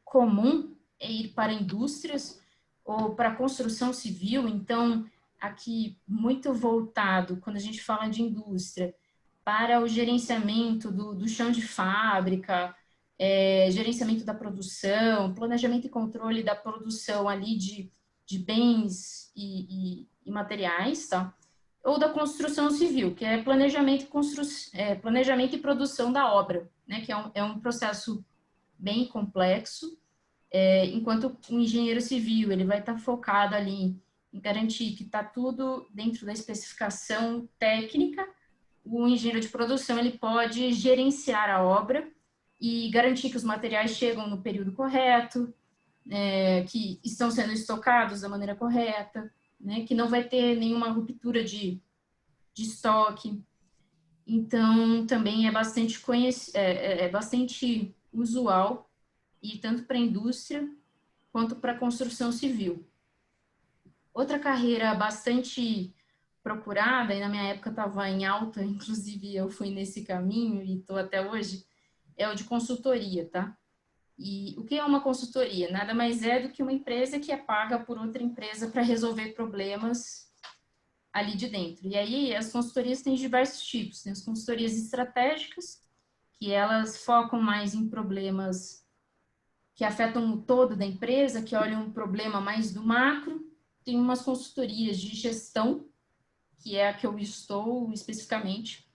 comum, ir para indústrias ou para construção civil, então, aqui muito voltado, quando a gente fala de indústria, para o gerenciamento do chão de fábrica, gerenciamento da produção, planejamento e controle da produção ali de bens e materiais, tá? Ou da construção civil, que é planejamento e produção da obra, né? Que é um processo bem complexo, enquanto o engenheiro civil, ele vai estar focado ali em garantir que está tudo dentro da especificação técnica. O engenheiro de produção, ele pode gerenciar a obra e garantir que os materiais chegam no período correto, que estão sendo estocados da maneira correta, né, que não vai ter nenhuma ruptura de estoque. Então, também é bastante usual, e tanto para a indústria quanto para a construção civil. Outra carreira bastante procurada, e na minha época estava em alta, inclusive eu fui nesse caminho e estou até hoje, é o de consultoria, tá? E o que é uma consultoria? Nada mais é do que uma empresa que é paga por outra empresa para resolver problemas ali de dentro. E aí as consultorias têm diversos tipos. Tem as consultorias estratégicas, que elas focam mais em problemas que afetam o todo da empresa, que olham um problema mais do macro. Tem umas consultorias de gestão, que é a que eu estou especificamente,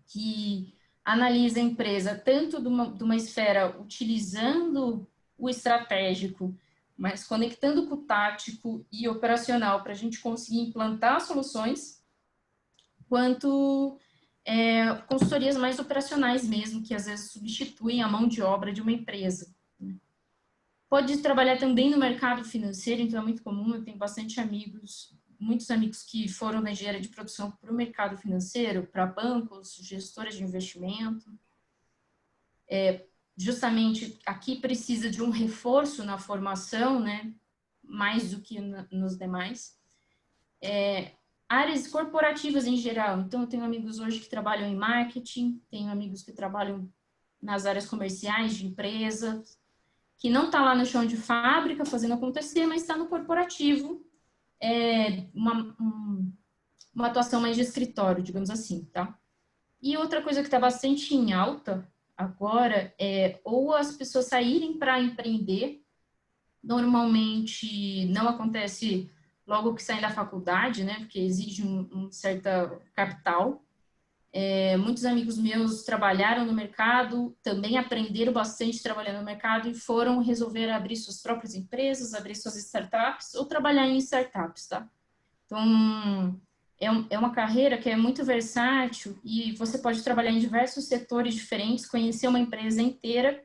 que analisa a empresa tanto de uma esfera utilizando o estratégico, mas conectando com o tático e operacional para a gente conseguir implantar soluções, quanto consultorias mais operacionais mesmo, que às vezes substituem a mão de obra de uma empresa. Pode trabalhar também no mercado financeiro, então é muito comum, eu tenho muitos amigos que foram na engenharia de produção para o mercado financeiro, para bancos, gestoras de investimento. Justamente aqui precisa de um reforço na formação, né, mais do que nos demais. Áreas corporativas em geral, então eu tenho amigos hoje que trabalham em marketing, tenho amigos que trabalham nas áreas comerciais de empresas, que não está lá no chão de fábrica fazendo acontecer, mas está no corporativo, uma atuação mais de escritório, digamos assim, tá? E outra coisa que está bastante em alta agora é ou as pessoas saírem para empreender, normalmente não acontece logo que saem da faculdade, né, porque exige um certo capital. Muitos amigos meus trabalharam no mercado, também aprenderam bastante trabalhando no mercado e foram resolver abrir suas próprias empresas, abrir suas startups ou trabalhar em startups, tá? Então, é uma carreira que é muito versátil e você pode trabalhar em diversos setores diferentes, conhecer uma empresa inteira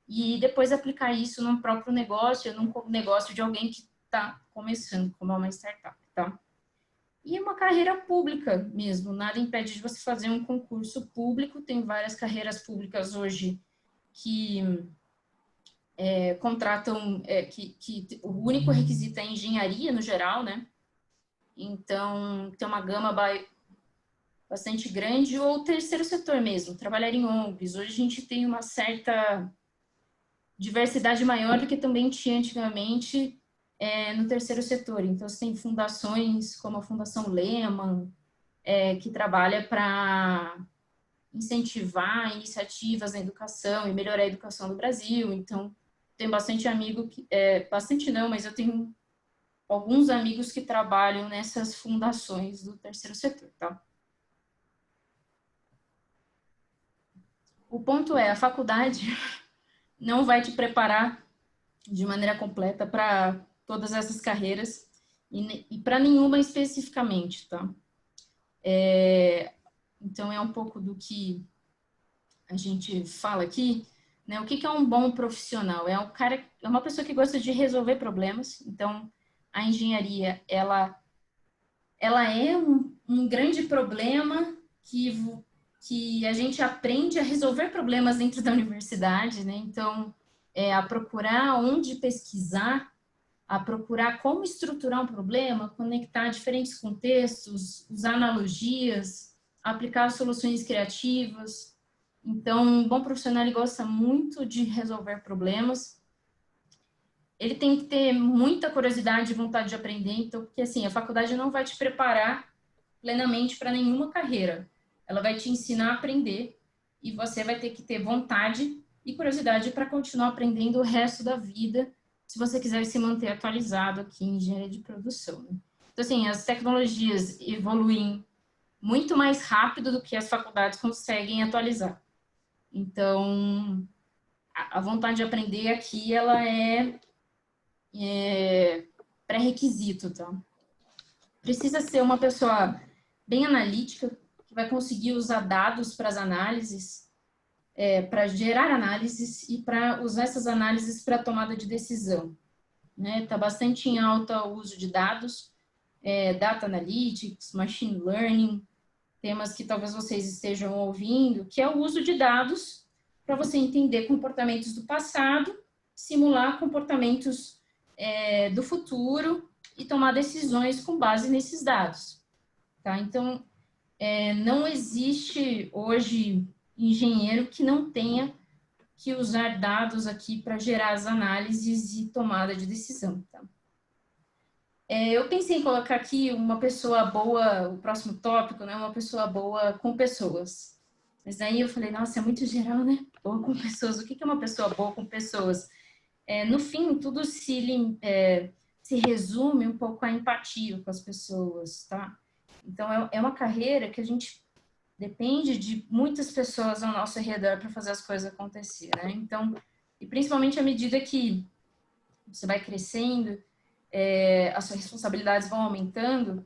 e depois aplicar isso num próprio negócio, num negócio de alguém que está começando, como é uma startup, tá? E uma carreira pública mesmo, nada impede de você fazer um concurso público, tem várias carreiras públicas hoje que contratam, que o único requisito é engenharia no geral, né? Então, tem uma gama bastante grande, ou o terceiro setor mesmo, trabalhar em ONGs. Hoje a gente tem uma certa diversidade maior do que também tinha antigamente no terceiro setor. Então, você tem fundações como a Fundação Lehman, que trabalha para incentivar iniciativas na educação e melhorar a educação do Brasil. Então, tenho bastante amigo, bastante não, mas eu tenho alguns amigos que trabalham nessas fundações do terceiro setor, tá? O ponto é, a faculdade não vai te preparar de maneira completa para todas essas carreiras e para nenhuma especificamente, tá? Então, é um pouco do que a gente fala aqui, né? O que é um bom profissional? É um cara, é uma pessoa que gosta de resolver problemas. Então, a engenharia, ela é um grande problema que a gente aprende a resolver problemas dentro da universidade, né? Então, a procurar onde pesquisar, a procurar como estruturar um problema, conectar diferentes contextos, usar analogias, aplicar soluções criativas. Então, um bom profissional, ele gosta muito de resolver problemas. Ele tem que ter muita curiosidade e vontade de aprender, então, porque assim, a faculdade não vai te preparar plenamente para nenhuma carreira. Ela vai te ensinar a aprender e você vai ter que ter vontade e curiosidade para continuar aprendendo o resto da vida, se você quiser se manter atualizado aqui em engenharia de produção, né? Então, assim, as tecnologias evoluem muito mais rápido do que as faculdades conseguem atualizar. Então, a vontade de aprender aqui, ela é pré-requisito, tá? Precisa ser uma pessoa bem analítica, que vai conseguir usar dados para as análises, para gerar análises e para usar essas análises para tomada de decisão, né? Tá bastante em alta o uso de dados, data analytics, machine learning, temas que talvez vocês estejam ouvindo, que é o uso de dados para você entender comportamentos do passado, simular comportamentos do futuro e tomar decisões com base nesses dados, tá? Então, não existe hoje engenheiro que não tenha que usar dados aqui para gerar as análises e tomada de decisão, tá? Eu pensei em colocar aqui uma pessoa boa, o próximo tópico, né? Uma pessoa boa com pessoas. Mas aí eu falei, nossa, é muito geral, né? Boa com pessoas. O que é uma pessoa boa com pessoas? No fim, tudo se resume um pouco à empatia com as pessoas, tá? Então, é uma carreira que a gente depende de muitas pessoas ao nosso redor para fazer as coisas acontecer, né? Então, e principalmente à medida que você vai crescendo, as suas responsabilidades vão aumentando,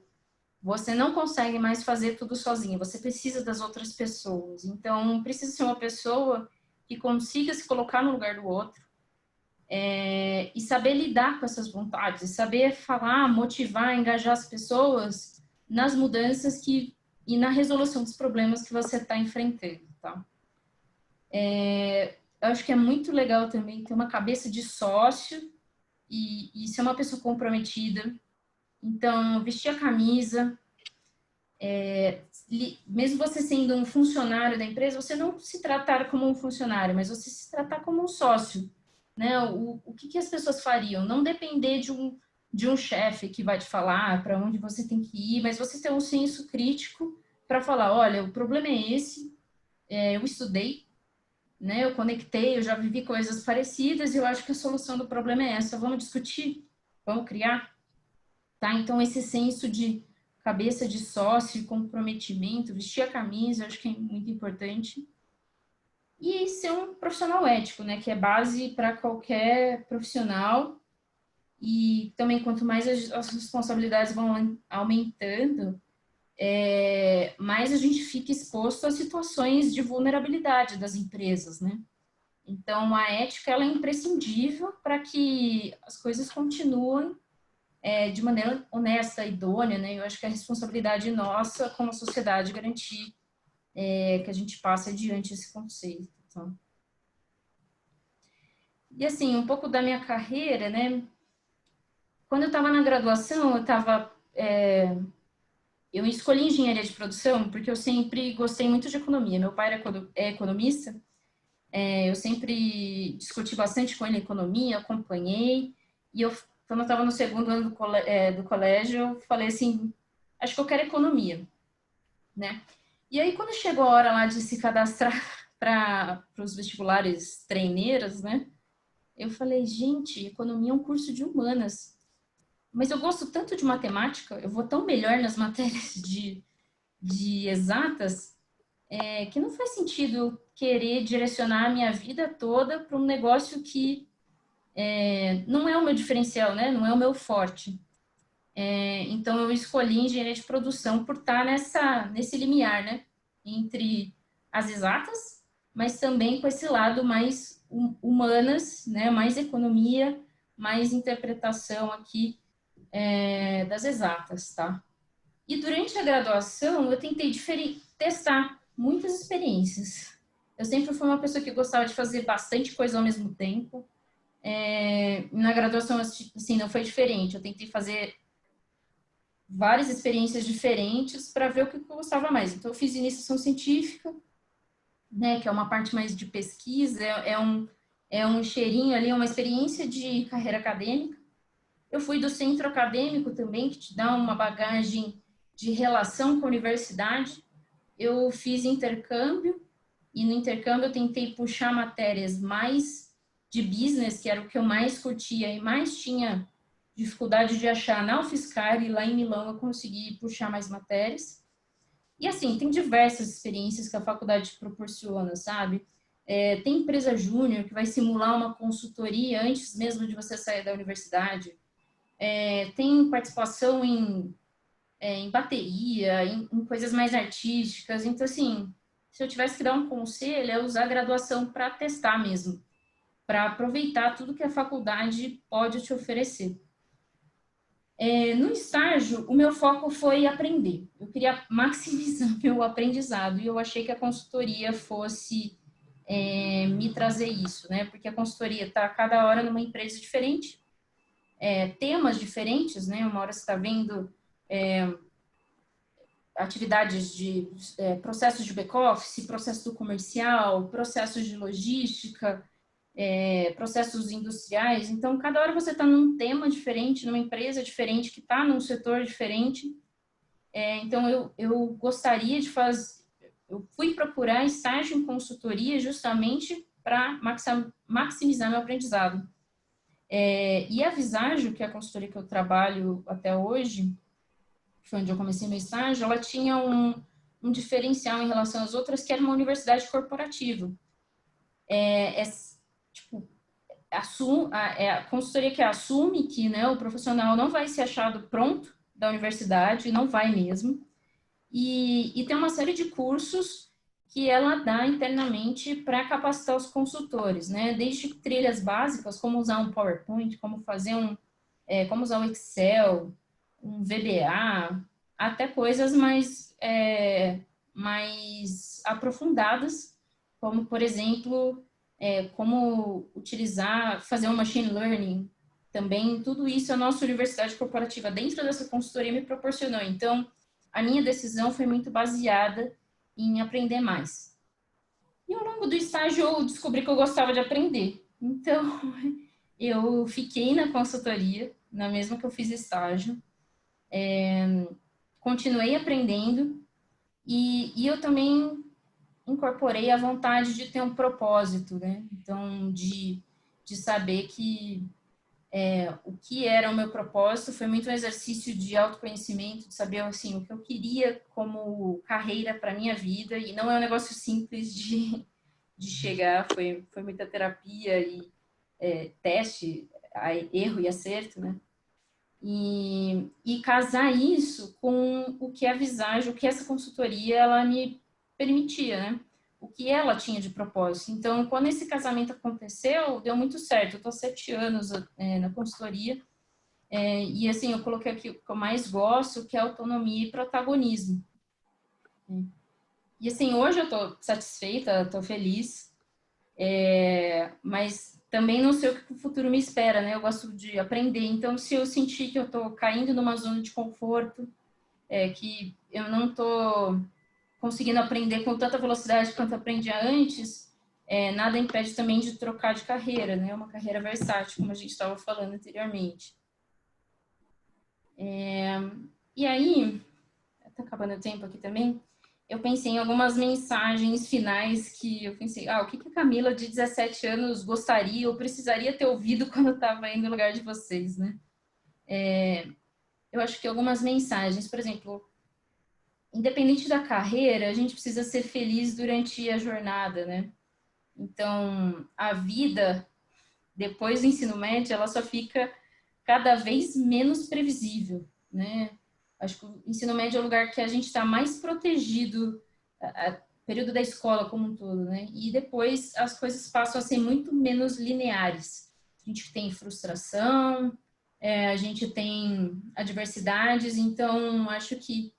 você não consegue mais fazer tudo sozinho, você precisa das outras pessoas. Então, precisa ser uma pessoa que consiga se colocar no lugar do outro, e saber lidar com essas vontades, saber falar, motivar, engajar as pessoas nas mudanças e na resolução dos problemas que você está enfrentando, tá? Eu acho que é muito legal também ter uma cabeça de sócio e ser uma pessoa comprometida. Então, vestir a camisa, mesmo você sendo um funcionário da empresa, você não se tratar como um funcionário, mas você se tratar como um sócio, né? O que as pessoas fariam? Não depender de um chefe que vai te falar para onde você tem que ir, mas você ter um senso crítico para falar, olha, o problema é esse, eu estudei, né? Eu conectei, eu já vivi coisas parecidas e eu acho que a solução do problema é essa. Vamos discutir? Vamos criar? Tá? Então, esse senso de cabeça de sócio, comprometimento, vestir a camisa, eu acho que é muito importante. E ser um profissional ético, né? Que é base para qualquer profissional. E também, quanto mais as responsabilidades vão aumentando, mais a gente fica exposto a situações de vulnerabilidade das empresas, né? Então, a ética ela é imprescindível para que as coisas continuem de maneira honesta, idônea, né? Eu acho que é a responsabilidade nossa como sociedade garantir que a gente passe adiante esse conceito. Então. E assim, um pouco da minha carreira, né? Quando eu estava na graduação, eu escolhi engenharia de produção porque eu sempre gostei muito de economia. Meu pai é economista, eu sempre discuti bastante com ele economia, acompanhei, e quando eu estava no segundo ano do colégio, eu falei assim, acho que eu quero economia, né? E aí, quando chegou a hora lá de se cadastrar para os vestibulares treineiros, né? Eu falei, gente, economia é um curso de humanas, mas eu gosto tanto de matemática, eu vou tão melhor nas matérias de exatas, que não faz sentido querer direcionar a minha vida toda para um negócio que não é o meu diferencial, né? Não é o meu forte. Então, eu escolhi engenharia de produção por estar nesse limiar, né? Entre as exatas, mas também com esse lado mais humanas, né? Mais economia, mais interpretação aqui das exatas, tá? E durante a graduação, eu tentei testar muitas experiências. Eu sempre fui uma pessoa que gostava de fazer bastante coisa ao mesmo tempo. Na graduação, assim, não foi diferente. Eu tentei fazer várias experiências diferentes para ver o que eu gostava mais. Então, eu fiz iniciação científica, né, que é uma parte mais de pesquisa, é um cheirinho ali, uma experiência de carreira acadêmica. Eu fui do centro acadêmico também, que te dá uma bagagem de relação com a universidade. Eu fiz intercâmbio, e no intercâmbio eu tentei puxar matérias mais de business, que era o que eu mais curtia e mais tinha dificuldade de achar na UFSCar, e lá em Milão eu consegui puxar mais matérias. E assim, tem diversas experiências que a faculdade proporciona, sabe? Tem empresa júnior que vai simular uma consultoria antes mesmo de você sair da universidade. Tem participação em bateria, em coisas mais artísticas. Então, assim, se eu tivesse que dar um conselho, é usar a graduação para testar mesmo, para aproveitar tudo que a faculdade pode te oferecer. No estágio, o meu foco foi aprender. Eu queria maximizar meu aprendizado e eu achei que a consultoria fosse me trazer isso, né? Porque a consultoria está cada hora numa empresa diferente, temas diferentes, né? Uma hora você está vendo atividades de processos de back-office, processo do comercial, processos de logística, processos industriais. Então, cada hora você está num tema diferente, numa empresa diferente, que está num setor diferente. Então, eu gostaria de fazer... Eu fui procurar estágio em consultoria justamente para maximizar meu aprendizado. E a Visagio, que é a consultoria que eu trabalho até hoje, que foi onde eu comecei meu estágio, ela tinha um diferencial em relação às outras, que era uma universidade corporativa. Tipo, a consultoria que assume que, né, o profissional não vai ser achado pronto da universidade, não vai mesmo, e tem uma série de cursos que ela dá internamente para capacitar os consultores, né, desde trilhas básicas, como usar um PowerPoint, como fazer como usar o Excel, um VBA, até coisas mais aprofundadas, como, por exemplo, como fazer um machine learning. Também, tudo isso a nossa universidade corporativa, dentro dessa consultoria, me proporcionou. Então, a minha decisão foi muito baseada em aprender mais. E ao longo do estágio, eu descobri que eu gostava de aprender. Então, eu fiquei na consultoria, na mesma que eu fiz estágio, continuei aprendendo e eu também incorporei a vontade de ter um propósito, né? Então, de saber que o que era o meu propósito foi muito um exercício de autoconhecimento, de saber assim, o que eu queria como carreira para minha vida, e não é um negócio simples de chegar, foi muita terapia e teste, erro e acerto, né? E casar isso com o que a Visagio, o que essa consultoria ela me permitia, né? O que ela tinha de propósito. Então, quando esse casamento aconteceu, deu muito certo. Eu estou há 7 anos na consultoria e, assim, eu coloquei aqui o que eu mais gosto, que é autonomia e protagonismo. E, assim, hoje eu estou satisfeita, estou feliz, mas também não sei o que o futuro me espera, né? Eu gosto de aprender. Então, se eu sentir que eu estou caindo numa zona de conforto, que eu não estou conseguindo aprender com tanta velocidade quanto aprendia antes, nada impede também de trocar de carreira, né? Uma carreira versátil, como a gente estava falando anteriormente. E aí, está acabando o tempo aqui também, eu pensei em algumas mensagens finais que eu pensei, o que a Camila de 17 anos gostaria ou precisaria ter ouvido quando eu estava aí no lugar de vocês, né? Eu acho que algumas mensagens, por exemplo, independente da carreira, a gente precisa ser feliz durante a jornada, né? Então, a vida, depois do ensino médio, ela só fica cada vez menos previsível, né? Acho que o ensino médio é o lugar que a gente está mais protegido, período da escola como um todo, né? E depois as coisas passam a ser muito menos lineares. A gente tem frustração, a gente tem adversidades, então acho que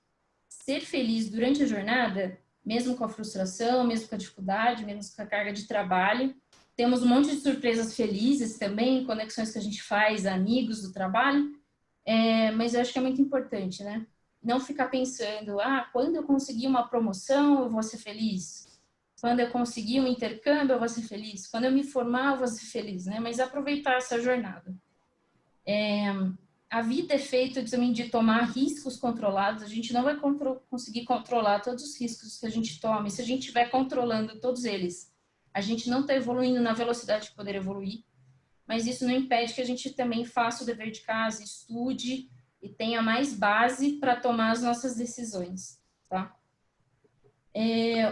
ser feliz durante a jornada, mesmo com a frustração, mesmo com a dificuldade, mesmo com a carga de trabalho, temos um monte de surpresas felizes também, conexões que a gente faz, amigos do trabalho, mas eu acho que é muito importante, né? Não ficar pensando, quando eu conseguir uma promoção, eu vou ser feliz. Quando eu conseguir um intercâmbio, eu vou ser feliz. Quando eu me formar, eu vou ser feliz, né? Mas aproveitar essa jornada. A vida é feita também de tomar riscos controlados. A gente não vai conseguir controlar todos os riscos que a gente toma. E se a gente estiver controlando todos eles, a gente não está evoluindo na velocidade de poder evoluir. Mas isso não impede que a gente também faça o dever de casa, estude e tenha mais base para tomar as nossas decisões, tá?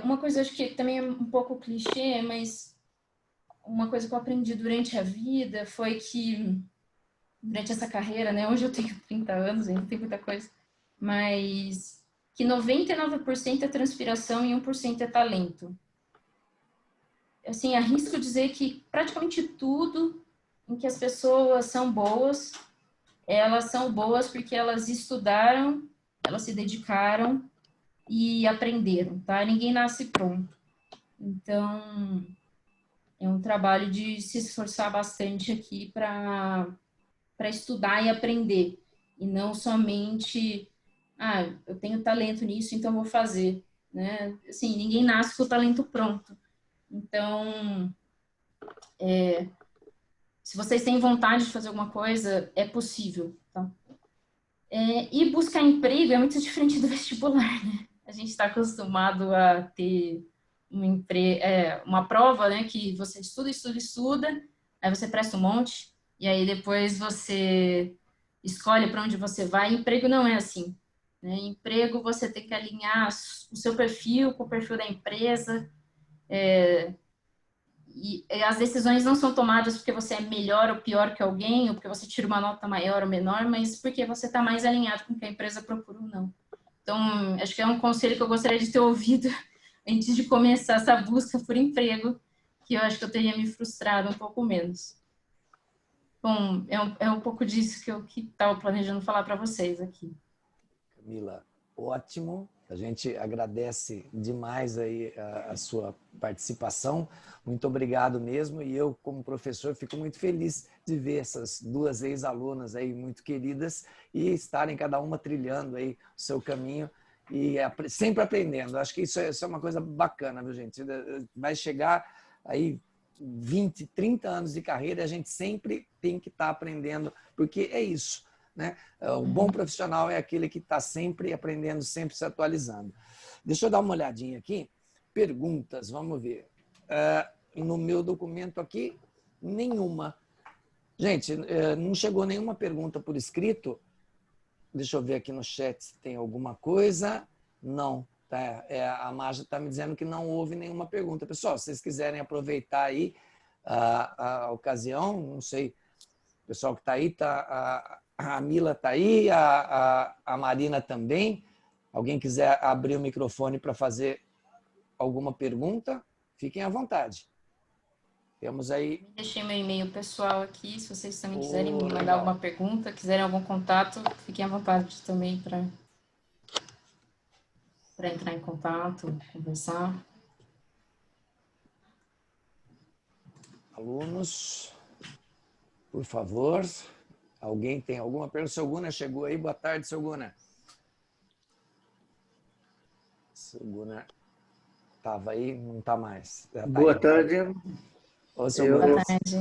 Uma coisa, acho que também é um pouco clichê, mas uma coisa que eu aprendi durante a vida foi que, durante essa carreira, né? Hoje eu tenho 30 anos, ainda tem muita coisa, mas que 99% é transpiração e 1% é talento. Assim, arrisco dizer que praticamente tudo em que as pessoas são boas, elas são boas porque elas estudaram, elas se dedicaram e aprenderam, tá? Ninguém nasce pronto. Então, é um trabalho de se esforçar bastante aqui para estudar e aprender. E não somente, eu tenho talento nisso, então vou fazer, né? Assim, ninguém nasce com o talento pronto. Então, se vocês têm vontade de fazer alguma coisa, é possível, tá? E buscar emprego é muito diferente do vestibular, né? A gente está acostumado a ter uma prova, né? Que você estuda, aí você presta um monte, e aí depois você escolhe para onde você vai. Emprego não é assim, né? Emprego você tem que alinhar o seu perfil com o perfil da empresa, e as decisões não são tomadas porque você é melhor ou pior que alguém, ou porque você tira uma nota maior ou menor, mas porque você está mais alinhado com o que a empresa procura ou não. Então, acho que é um conselho que eu gostaria de ter ouvido antes de começar essa busca por emprego, que eu acho que eu teria me frustrado um pouco menos. Bom, é um pouco disso que eu estava planejando falar para vocês aqui. Camila, ótimo. A gente agradece demais aí a sua participação. Muito obrigado mesmo. E eu, como professor, fico muito feliz de ver essas duas ex-alunas aí muito queridas e estarem cada uma trilhando aí o seu caminho e sempre aprendendo. Acho que isso é uma coisa bacana, viu, gente? Vai chegar aí 20, 30 anos de carreira e a gente sempre tem que estar aprendendo, porque é isso. Né? O bom profissional é aquele que está sempre aprendendo, sempre se atualizando. Deixa eu dar uma olhadinha aqui. Perguntas, vamos ver. No meu documento aqui, nenhuma. Gente, não chegou nenhuma pergunta por escrito. Deixa eu ver aqui no chat se tem alguma coisa. Não. Tá? A Marja está me dizendo que não houve nenhuma pergunta. Pessoal, se vocês quiserem aproveitar aí a ocasião, não sei, o pessoal que está aí, a Mila está aí, a Marina também. Alguém quiser abrir o microfone para fazer alguma pergunta, fiquem à vontade. Temos aí... Deixei meu e-mail pessoal aqui, se vocês também quiserem me mandar legal. alguma pergunta, quiserem algum contato, fiquem à vontade também para entrar em contato, conversar. Alunos, por favor, alguém tem alguma pergunta? Seu Guna chegou aí. Boa tarde, seu Guna. Seu Guna estava aí, não está mais. Tá Boa aí. tarde. Ô, seu Guna. Boa tarde.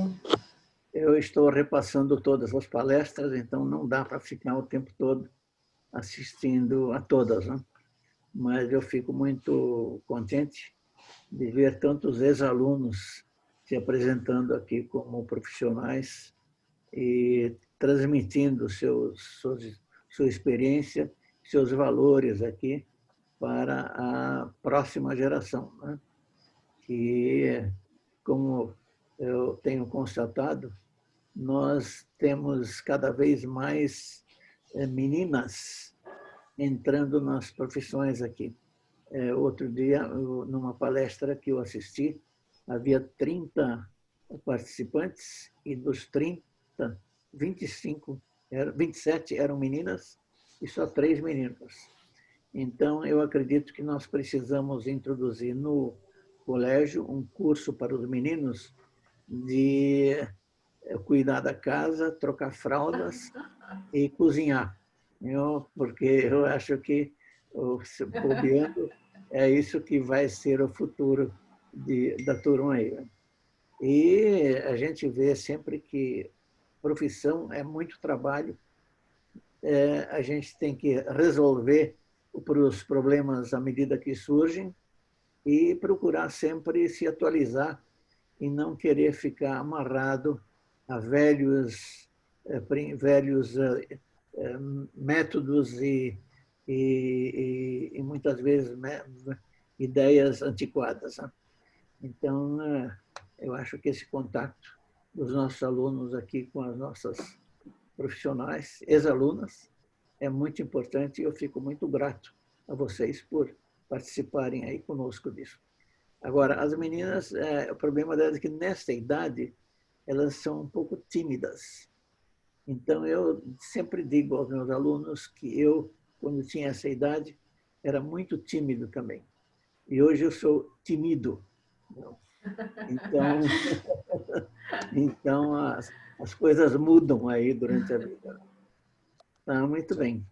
Eu estou repassando todas as palestras, então não dá para ficar o tempo todo assistindo a todas, né? Mas eu fico muito contente de ver tantos ex-alunos se apresentando aqui como profissionais e transmitindo sua experiência, seus valores aqui para a próxima geração, né? Que, como eu tenho constatado, nós temos cada vez mais meninas entrando nas profissões aqui. Outro dia, numa palestra que eu assisti, havia 30 participantes e dos 30, 27 eram meninas e só 3 meninos. Então, eu acredito que nós precisamos introduzir no colégio um curso para os meninos de cuidar da casa, trocar fraldas e cozinhar. Porque eu acho que, bobeando, é isso que vai ser o futuro da turma aí. E a gente vê sempre que profissão é muito trabalho, a gente tem que resolver os problemas à medida que surgem e procurar sempre se atualizar e não querer ficar amarrado a velhos métodos e muitas vezes ideias antiquadas. Então, eu acho que esse contato dos nossos alunos aqui com as nossas profissionais, ex-alunas, é muito importante e eu fico muito grato a vocês por participarem aí conosco disso. Agora, as meninas, o problema delas é que nesta idade elas são um pouco tímidas. Então, eu sempre digo aos meus alunos que eu, quando tinha essa idade, era muito tímido também. E hoje eu sou tímido. Então as coisas mudam aí durante a vida. Tá, muito bem.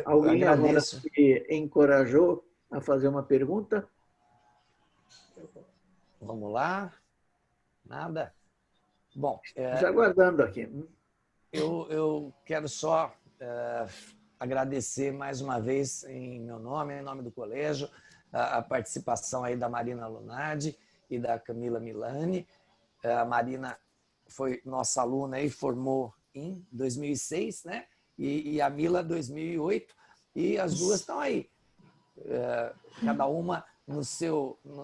Alguém agora se encorajou a fazer uma pergunta? Vamos lá. Nada? Bom, já aguardando aqui. Eu quero só agradecer mais uma vez em meu nome, em nome do colégio, a participação aí da Marina Lunardi e da Camila Milani. A Marina foi nossa aluna e formou em 2006, né? E a Mila 2008, e as duas estão aí, cada uma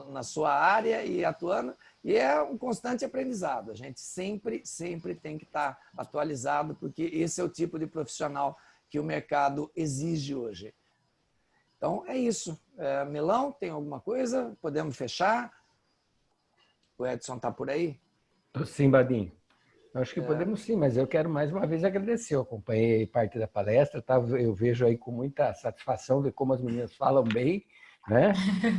na sua área e atuando, e é um constante aprendizado. A gente sempre tem que estar atualizado, porque esse é o tipo de profissional que o mercado exige hoje. Então, é isso. Milão, tem alguma coisa? Podemos fechar? O Edson está por aí? Sim, Badinho. Acho que podemos sim, mas eu quero mais uma vez agradecer. Eu acompanhei parte da palestra, tá? Eu vejo aí com muita satisfação de como as meninas falam bem, né?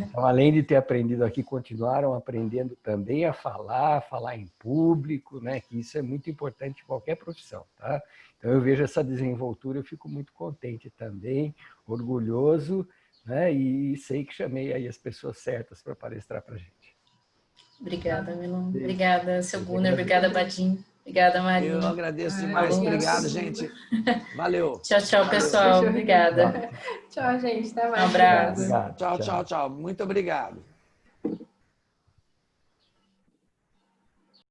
Então, além de ter aprendido aqui, continuaram aprendendo também a falar em público, né? Que isso é muito importante em qualquer profissão, tá? Então, eu vejo essa desenvoltura, eu fico muito contente também, orgulhoso, né? E sei que chamei aí as pessoas certas para palestrar para a gente. Obrigada, Milão. Obrigada, seu Gunnar. Obrigada, Badinho. Obrigada, Marina. Eu agradeço demais. Obrigado, gente. Valeu. Tchau, tchau, pessoal. Obrigada. Tchau, gente. Até mais. Um abraço. Obrigado. Tchau, tchau, tchau. Muito obrigado.